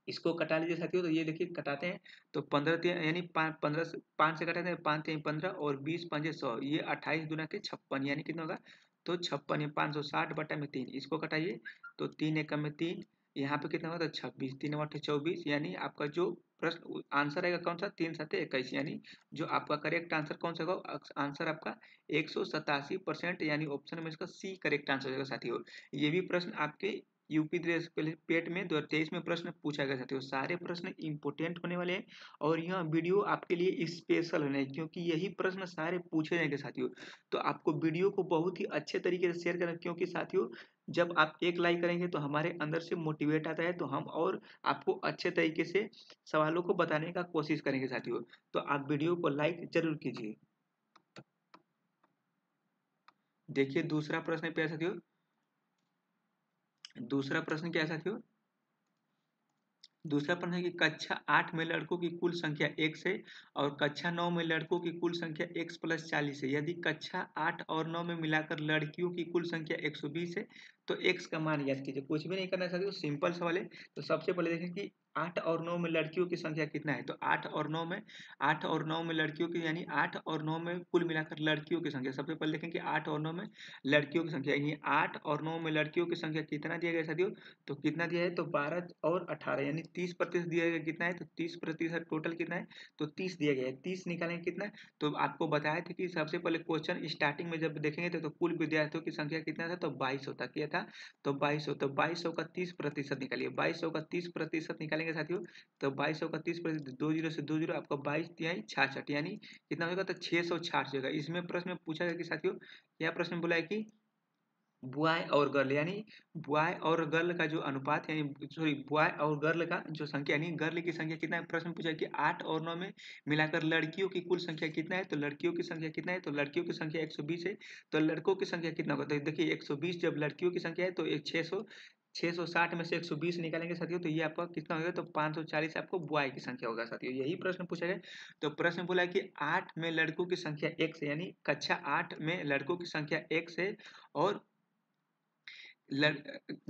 Speaker 1: इसको कटा लीजिए साथियों, तो ये देखिए कटाते हैं तो 15 यानी 15 से 5 से कटाते हैं, 5 3 15 और 20 5 100, ये 28 गुना के 56, यानी कितना होगा, तो 56 या 560 बटा में 3, इसको कटाइए तो 3 एकम में 3, यहाँ पे कितना होगा, तो 26, 3 बटे 24, यानी आपका जो प्रश्न आंसर आएगा कौन सा, 3 7 21, यानी जो आपका करेक्ट आंसर कौन सा होगा, आंसर आपका 187%, यानी ऑप्शन में इसका सी करेक्ट आंसर हो जाएगा साथियों। ये भी प्रश्न आपके यूपी पेट में 2023 में प्रश्न पूछा गया साथियों। सारे प्रश्न इंपोर्टेंट होने वाले हैं और यह वीडियो आपके लिए स्पेशल होने है, क्योंकि यही प्रश्न सारे पूछे जाएंगे साथियों। तो आपको वीडियो को बहुत ही अच्छे तरीके से शेयर करना, क्योंकि साथियों जब आप एक लाइक करेंगे तो हमारे अंदर से मोटिवेट आता है, तो हम और आपको अच्छे तरीके से सवालों को बताने का कोशिश करेंगे साथियों। तो आप वीडियो को लाइक जरूर कीजिए। देखिए दूसरा प्रश्न पे साथियों, दूसरा प्रश्न क्या है साथियों, दूसरा प्रश्न है कि कक्षा 8 में लड़कों की कुल संख्या x है और कक्षा 9 में लड़कों की कुल संख्या x प्लस 40 है। यदि कक्षा 8 और 9 में मिलाकर लड़कियों की कुल संख्या 120 है तो x का मान याद कीजिए। कुछ भी नहीं करना चाहते हो, सिंपल सवाल है। तो सबसे पहले देखें कि 8 और 9 में लड़कियों की संख्या कितना है, तो 8 और 9 में लड़कियों की, यानी 8 और 9 में कुल मिलाकर लड़कियों की संख्या। सबसे पहले देखें कि 8 और 9 में लड़कियों की संख्या, यानी 8 और 9 में लड़कियों की संख्या कितना दिया गया साथियों, तो कितना दिया है, तो 12 और 18, यानी 30% दिया गया। कितना है, तो 30% टोटल कितना है, तो 30 दिया गया है। 30 निकालेंगे कितना है, तो आपको बताया था कि सबसे पहले क्वेश्चन स्टार्टिंग में जब देखेंगे तो कुल विद्यार्थियों की संख्या कितना था, तो 2200 था। क्या था, तो 2200। तो 2200 का 30% निकालिए, 2200 का 30% निकालेंगे साथियों, तो 2200 का 30%, 20 से 20 आपका 22 तिहाई 66, यानी कितना होगा, तो 666 होगा। इसमें प्रश्न में पूछा गया कि साथियों, यह प्रश्न बोला है कि बॉय और गर्ल, यानी बॉय और गर्ल का जो अनुपात है, सॉरी बॉय और गर्ल का जो संख्या, यानी गर्ल की संख्या कितना है। प्रश्न पूछा कि 8 और 9 में मिलाकर लड़कियों की कुल संख्या कितना है, तो लड़कियों की संख्या कितना है, तो लड़कियों की संख्या 120 है। तो लड़कों की संख्या कितना होगा, तो देखिए 120 जब लड़कियों की संख्या है तो एक 660 में से 120 निकालेंगे साथियों, तो ये आपका कितना होगा, तो 540 आपको बॉय की संख्या होगा साथियों। यही प्रश्न पूछा गया। तो प्रश्न बोला कि 8 में लड़कों की संख्या x है, यानी कक्षा 8 में लड़कों की संख्या x है और लड़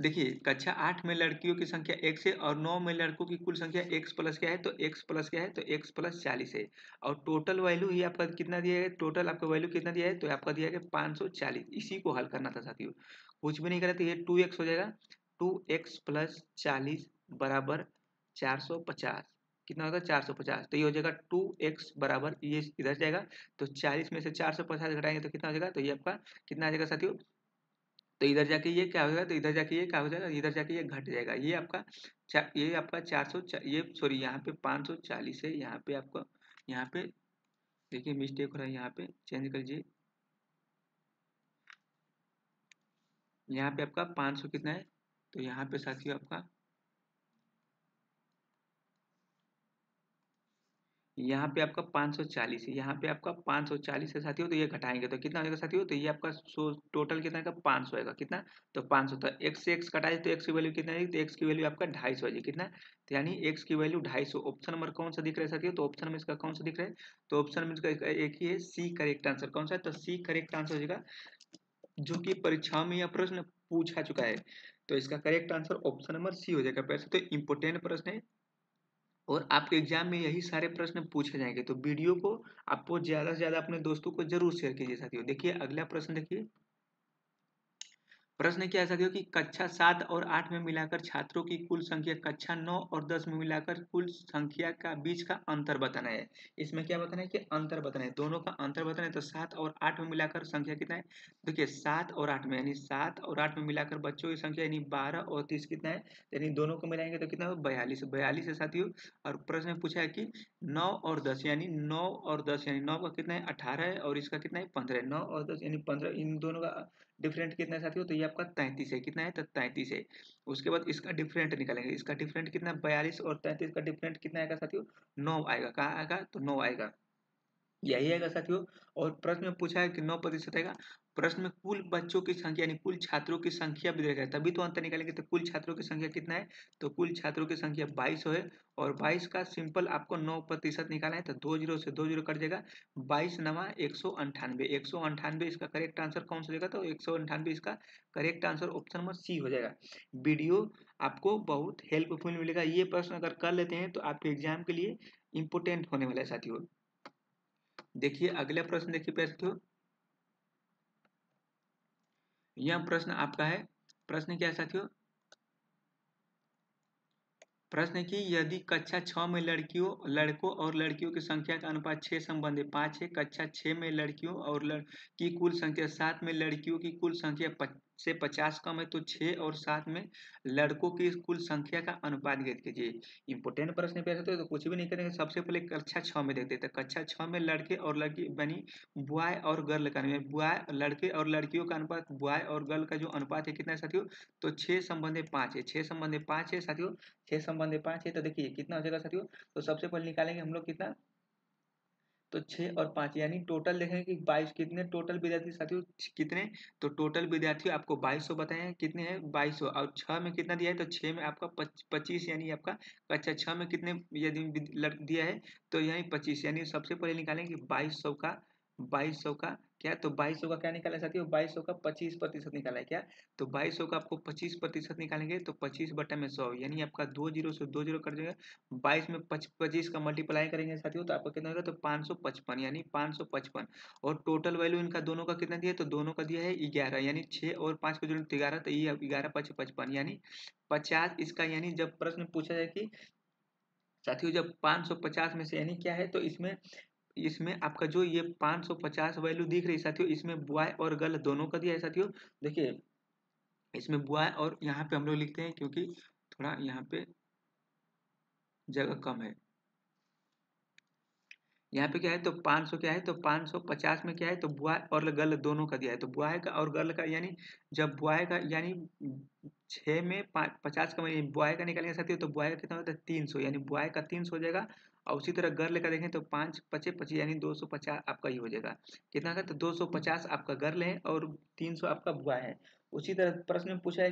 Speaker 1: देखिए कक्षा 8 में लड़कियों की संख्या x है और 9 में लड़कों की कुल संख्या x प्लस क्या है, तो x प्लस क्या है, तो x प्लस 40 है। और टोटल वैल्यू ही आपका कितना दिया है, टोटल आपका वैल्यू कितना दिया है, तो आपका दिया है 540। इसी को हल करना था साथियों, कुछ भी नहीं करा। तो ये 2x हो जाएगा, 2x प्लस 40 बराबर 450। कितना होगा, 450। तो ये हो जाएगा 2x बराबर, ये इधर जाएगा तो 40 में से 450 घटाएंगे तो कितना हो जाएगा, तो ये आपका कितना आ जाएगा साथियों, तो इधर जाके ये क्या होगा, तो इधर जाके ये क्या हो जाएगा, इधर जाके ये घट जाएगा। ये आपका 400, ये सॉरी यहाँ पे 540 है, यहाँ पे आपका, यहाँ पे देखिए मिस्टेक हो रहा है, यहाँ पे चेंज कर लीजिए। यहाँ पे आपका 500 कितना है, तो यहाँ पे साथियों आपका, यहाँ पे आपका 540 है, यहाँ पे आपका 540 है साथियों। तो ये घटाएंगे तो कितना होगा साथियों, तो ये आपका टोटल कितना का 500 आएगा। कितना, तो 500 था। x से x कटाए तो x की वैल्यू कितना है, तो x की वैल्यू आपका 250 है। कितना, तो यानी x की वैल्यू 250। ऑप्शन नंबर कौन सा दिख रहा है साथियों, तो ऑप्शन में इसका कौन सा दिख रहा है, तो ऑप्शन में इसका एक ही है, सी करेक्ट आंसर। कौन सा है, तो सी करेक्ट आंसर हो जाएगा, जो कि परीक्षाओं में यह प्रश्न पूछा चुका है। तो इसका correct answer option number C हो जाएगा। वैसे तो इम्पोर्टेंट प्रश्न है और आपके एग्जाम में यही सारे प्रश्न पूछे जाएंगे, तो वीडियो को आपको ज्यादा से ज्यादा अपने दोस्तों को जरूर शेयर कीजिए साथियों। देखिए अगला प्रश्न देखिए, प्रश्न क्या है साथियों कि कक्षा 7 और 8 में मिलाकर छात्रों की कुल संख्या कक्षा 9 और 10 में मिलाकर कुल संख्या का बीच का अंतर बताना है। इसमें क्या बताना है कि अंतर बताना है, दोनों का अंतर बताना है। तो 7 और 8 में मिलाकर संख्या कितना है, देखिए 7 और 8 में, यानी 7 और 8 में मिलाकर बच्चों की संख्या यानी 12 और 30 कितना है, यानी दोनों को मिलाएंगे तो कितना हो, 42 42 है साथियों। और प्रश्न में पूछा है कि 9 और 10 यानी 9 और 10 यानी 9 का कितना है 18 है और इसका कितना है 15 है। 9 और 10 यानी 15, इन दोनों का डिफरेंट कितना है साथियों, तो ये आपका 33 है। कितना है, तो 33 है। उसके बाद इसका डिफरेंट निकालेंगे, इसका डिफरेंट कितना, 42 और 33 का डिफरेंट कितना आएगा साथियों, 9 आएगा। कहाँ आएगा, तो 9 आएगा, यही आएगा साथियों। और प्रश्न में पूछा है कि 9% आएगा। प्रश्न में कुल बच्चों की संख्या यानी कुल छात्रों की संख्या भी दिया गया है, तभी तो अंतर निकालेंगे। तो कुल छात्रों की संख्या कितना है, तो कुल छात्रों की संख्या 22 है और 22 का सिंपल आपको 9% निकालना है, तो 2 जीरो से 2 जीरो कट जाएगा। 22 नवा 198, 198 इसका करेक्ट आंसर कौन सा जाएगा, तो 198 इसका correct answer option number C हो जाएगा। वीडियो आपको बहुत हेल्पफुल मिलेगा, ये प्रश्न अगर कर लेते हैं तो आपके एग्जाम के लिए इंपोर्टेंट होने वाला है साथियों। देखिए अगला प्रश्न देखिए साथियों, यह प्रश्न आपका है। प्रश्न क्या है साथियों, प्रश्न है कि यदि कक्षा 6 में लड़कों और लड़कियों की संख्या का अनुपात 6 संबंधी 5 है, कक्षा 6 में लड़कियों और की कुल संख्या 7 में लड़कियों की कुल संख्या से 50 कम है, तो 6 और 7 में लड़कों की कुल संख्या का अनुपात ज्ञात कीजिए। इंपोर्टेंट प्रश्न पे ऐसे तो कुछ भी नहीं करेंगे, सबसे पहले कक्षा 6 में देखते हैं। तो कक्षा 6 में लड़के और लड़की बनी बॉय और गर्ल का, बॉय लड़के और लड़कियों का अनुपात, बॉय और गर्ल का जो अनुपात है कितना है साथियों, तो 6 संबंधी 5 है, 6 संबंधी 5 है साथियों। 6 संबंधी 5 है, तो देखिए कितना हो जाएगा साथियों, तो सबसे पहले निकालेंगे हम लोग कितना, तो 6 और 5 यानी टोटल देखेंगे कि 22, कितने टोटल विद्यार्थी साथियों, कितने, तो टोटल विद्यार्थी आपको 2200 बताए हैं, कितने हैं 2200, और 6 में कितना दिया है, तो 6 में आपका 25, यानी आपका कक्षा 6 में कितने यदि दिया है, तो यानी 25, यानी सबसे पहले निकालेंगे 2200 का क्या, तो 2200 का क्या निकाला है साथियों, 2200 का 25% निकाला है क्या, तो 2200 का आपको 25% निकालेंगे, तो 25/100 यानी आपका 2 जीरो से 2 जीरो कट जाएगा। 22 में 25 का मल्टीप्लाई करेंगे साथियों, तो आपका कितना होगा, तो 555, यानी 555। और टोटल वैल्यू इनका दोनों का कितना दिया है, तो दोनों का दिया है 11, यानी 6 और 5 को जोड़ें तो 11, तो ये 11 5 55, यानी 50 इसका, यानी जब प्रश्न पूछा जाए कि साथियों जब 550 में से यानी क्या है, तो इसमें इसमें आपका जो ये 550 वैल्यू दिख रही है साथियों, इसमें बॉय और गर्ल दोनों का दिया है साथियों। देखिए इसमें बॉय, और यहाँ पे हम लोग लिखते हैं क्योंकि थोड़ा यहाँ पे जगह कम है। यहाँ पे क्या है, तो 500 क्या है, तो 550 में क्या है, तो बॉय और गर्ल दोनों का दिया है, तो बॉय का और गर्ल का, यानी जब बॉय का यानी 6 में 50 का बॉय का निकालेंगे साथियों, तो बॉय का कितना होता है 300, यानी बॉय का 300 हो जाएगा। और उसी तरह गर्ल का देखें तो 5 पचे 25 यानी 250 आपका ही हो जाएगा। कितना का, तो 250 आपका गर्ल है और 300 आपका बॉय है। उसी तरह प्रश्न में पूछा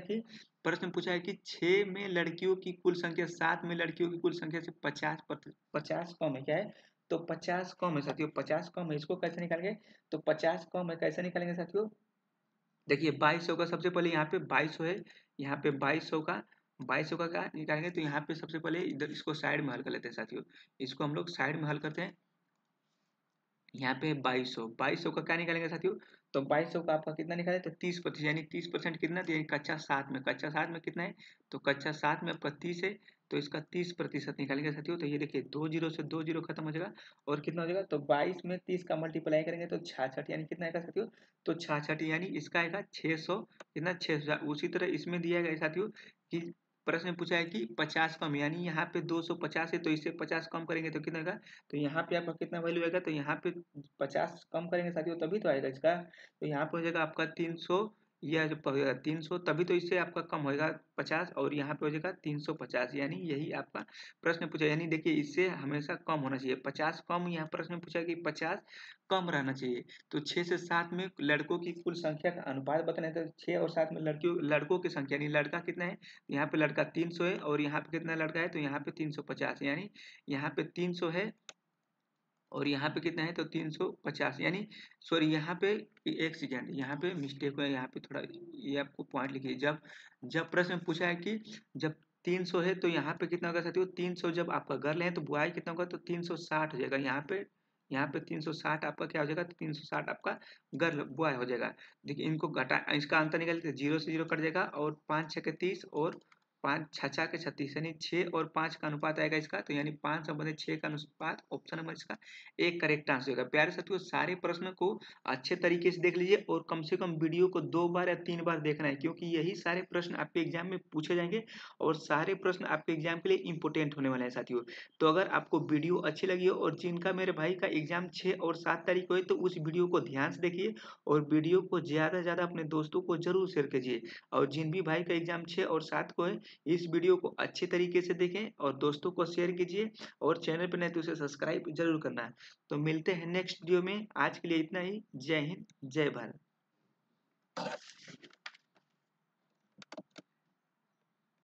Speaker 1: है कि 6 में लड़कियों की कुल संख्या 7 में लड़कियों की कुल संख्या से 50 कम है, क्या है, तो 50 कम है साथियों, 50 कम है, इसको कैसे निकालेंगे, तो 50 कम है कैसे निकालेंगे साथियों, देखिए 2200 का सबसे पहले यहाँ पे 2200 है, यहाँ पे 2200 का क्या निकालेंगे, तो यहाँ पे सबसे पहले इधर इसको साइड में हल कर लेते हैं साथियों, इसको हम लोग साइड में हल करते हैं। यहाँ पे 2200 का क्या निकालेंगे साथियों, तो 2200 का आपका कितना निकाले, तो 30%, यानी 30% कितना, तो यानी कक्षा 7 में कितना है, तो कक्षा 7 में आपका 30 है, तो इसका 30% निकालेंगे साथियों। तो ये देखिए 2 जीरो से 2 जीरो खत्म हो जाएगा और कितना हो जाएगा, तो 22 में 30 का मल्टीप्लाई करेंगे तो 66, यानी कितना आएगा साथियों, तो 66 यानी इसका आएगा 600, कितना 600। उसी तरह इसमें दिया गया साथियों कि प्रश्न में पूछा है कि 50 कम, यानी यहाँ पे 250 है, तो इससे 50 कम करेंगे तो कितना होगा, तो यहाँ पे आपका कितना वैल्यू आएगा, तो यहाँ पे 50 कम करेंगे साथियों तभी तो आएगा इसका, तो यहाँ पे हो जाएगा आपका 300, यह जब होगा 300 तभी तो इससे आपका कम होगा 50, और यहाँ पे हो जाएगा 350, यानी यही आपका प्रश्न पूछा, यानी देखिए इससे हमेशा कम होना चाहिए, 50 कम, यहाँ प्रश्न पूछा कि 50 कम रहना चाहिए। तो 6 से 7 में लड़कों की कुल संख्या का अनुपात बताना है, तो 6 और 7 में लड़कों की संख्या, यानी लड़का कितना है, यहाँ पे लड़का 300 है और यहाँ पे कितना लड़का है, तो यहाँ पे 350, यानी यहाँ पे 300 है और यहाँ पे कितना है तो 350 यानी सॉरी यहाँ पे एक सेकेंड यहाँ पे मिस्टेक हुआ है, यहाँ पे थोड़ा ये आपको पॉइंट लिखिए। जब जब प्रश्न में पूछा है कि जब 300 है तो यहाँ पे कितना होगा साथियों 300 जब आपका घर ले तो बुआई कितना होगा तो 360 हो जाएगा। यहाँ पे 360 आपका क्या हो जाएगा तो 360 आपका घर बुआई हो जाएगा। देखिए इनको घटा इसका अंतर निकलते 0 से 0 कट जाएगा और 5 6 के 30 और 5 6 के 36 यानी 6 और 5 का अनुपात आएगा इसका। तो यानी 5 संबंधित 6 का अनुपात ऑप्शन नंबर इसका एक करेक्ट आंसर होगा। प्यारे साथियों सारे प्रश्न को अच्छे तरीके से देख लीजिए और कम से कम वीडियो को 2 बार या 3 बार देखना है, क्योंकि यही सारे प्रश्न आपके एग्जाम में पूछे जाएंगे और सारे प्रश्न आपके एग्जाम के लिए इंपोर्टेंट होने वाले हैं साथियों। तो अगर आपको वीडियो अच्छी लगी हो और जिनका मेरे भाई का एग्जाम 6 और 7 तारीख को है तो उस वीडियो को ध्यान से देखिए और वीडियो को ज़्यादा से ज़्यादा अपने दोस्तों को जरूर शेयर कीजिए। और जिन भी भाई का एग्जाम 6 और 7 को है इस वीडियो को अच्छे तरीके से देखें और दोस्तों को शेयर कीजिए और चैनल पर नहीं तो उसे सब्सक्राइब जरूर करना है। तो मिलते हैं नेक्स्ट वीडियो में। आज के लिए इतना ही। जय हिंद, जय भारत।